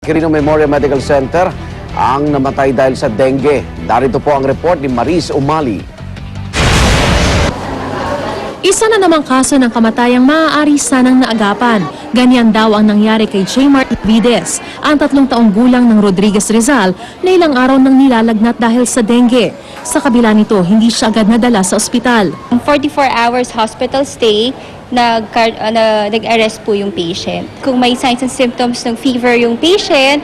Quirino Memorial Medical Center ang namatay dahil sa dengue. Darito po ang report ni Maris Umali. Isa na namang kaso ng kamatayang maaari sanang naagapan. Ganyan daw ang nangyari kay J. Mart Vides, ang 3 taong gulang ng Rodriguez Rizal na ilang araw nang nilalagnat dahil sa dengue. Sa kabila nito, hindi siya agad nadala sa ospital. 44 hours hospital stay, nag-arrest po yung patient. Kung may signs and symptoms ng fever yung patient,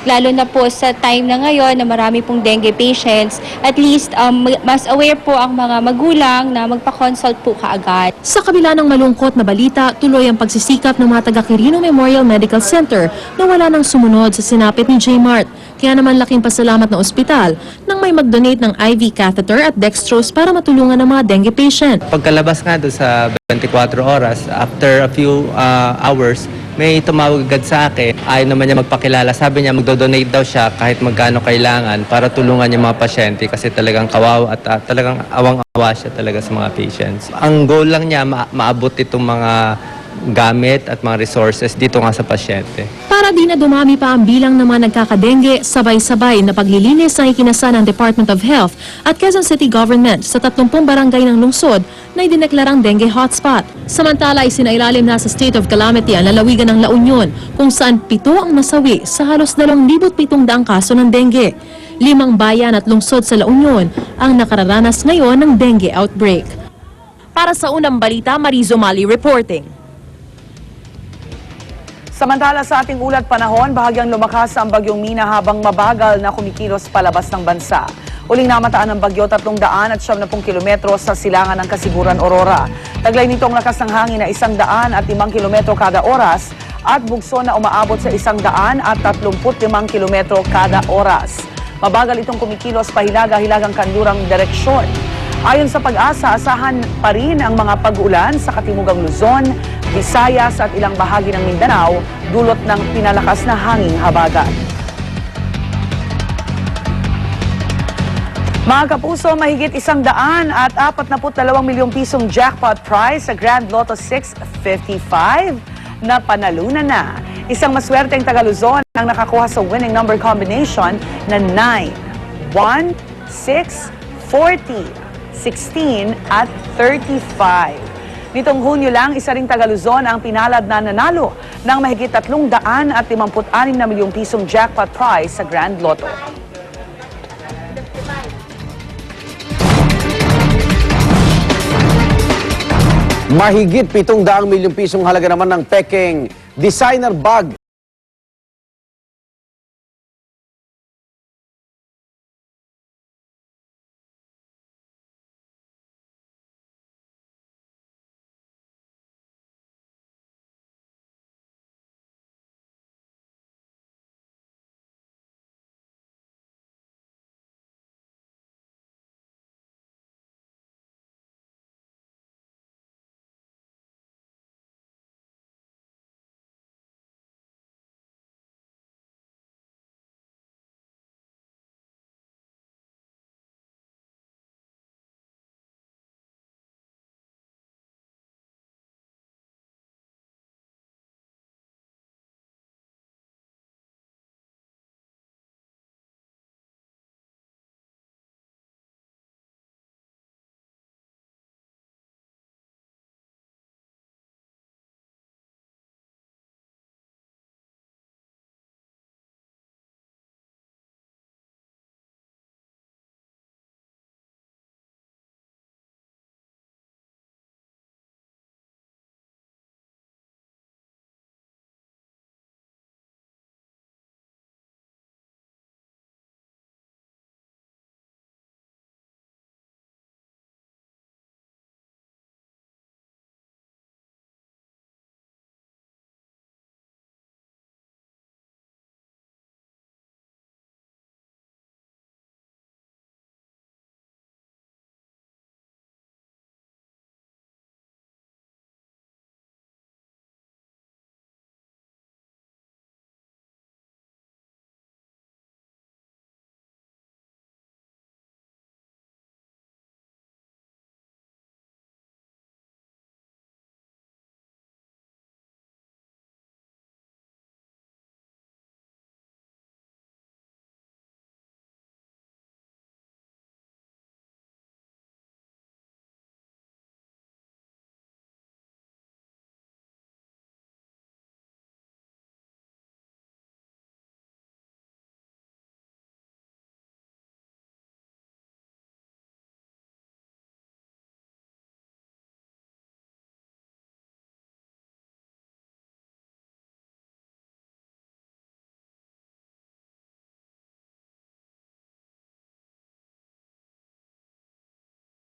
lalo na po sa time na ngayon na marami pong dengue patients, at least mas aware po ang mga magulang na magpa-consult po kaagad. Sa kabila ng malungkot na balita, tuloy ang pagsisikap ng mga taga Quirino Memorial Medical Center na wala nang sumunod sa sinapit ni J. Mart. Kaya naman laking pasalamat ng ospital nang may mag-donate ng IV catheter at dextrose para matulungan ng mga dengue patient. Pagkalabas nga doon sa 24 oras, after a few hours, may tumawag agad sa akin. Ayaw naman niya magpakilala. Sabi niya magdo-donate daw siya kahit magkano kailangan para tulungan yung mga pasyente kasi talagang kawawa at talagang awang-awa siya talaga sa mga patients. Ang goal lang niya maabot itong mga gamit at mga resources dito nga sa pasyente. Para di na dumami pa ang bilang ng mga nagkakadengge, sabay-sabay na paglilinis ang ikinasa ng Department of Health at Quezon City Government sa 30 barangay ng lungsod na idineklarang dengue hotspot. Samantala, isinailalim na sa state of calamity ang lalawigan ng La Union kung saan 7 ang nasawi sa halos 2,700 kaso ng dengue. 5 bayan at lungsod sa La Union ang nakararanas ngayon ng dengue outbreak. Para sa unang balita, Maris Umali reporting. Samantala sa ating ulat panahon, bahagyang lumakas ang bagyong Mina habang mabagal na kumikilos palabas ng bansa. Uling namataan ng bagyo 300 at 70 kilometro sa silangan ng Kasiguran, Aurora. Taglay nito ang lakas ng hangin na 100 at 5 kilometro kada oras at bugso na umaabot sa 100 at 35 kilometro kada oras. Mabagal itong kumikilos pahilaga-hilagang kanlurang direksyon. Ayon sa Pag-asa, asahan pa rin ang mga pag-ulan sa Katimugang Luzon, Visayas at ilang bahagi ng Mindanao dulot ng pinalakas na hanging habagat. Mga kapuso, mahigit 100 at 42 milyong pisong jackpot prize sa Grand Lotto 655 na panalunan na. Isang maswerteng taga Luzon ang nakakuha sa winning number combination na 9, 1, 6, 40, 16 at 35. Nitong Hunyo lang, isa ring taga Luzon ang pinalad na nanalo ng mahigit 356 na milyong pisong jackpot prize sa Grand Lotto. Mahigit 700 milyong pisong halaga naman ng peking designer bag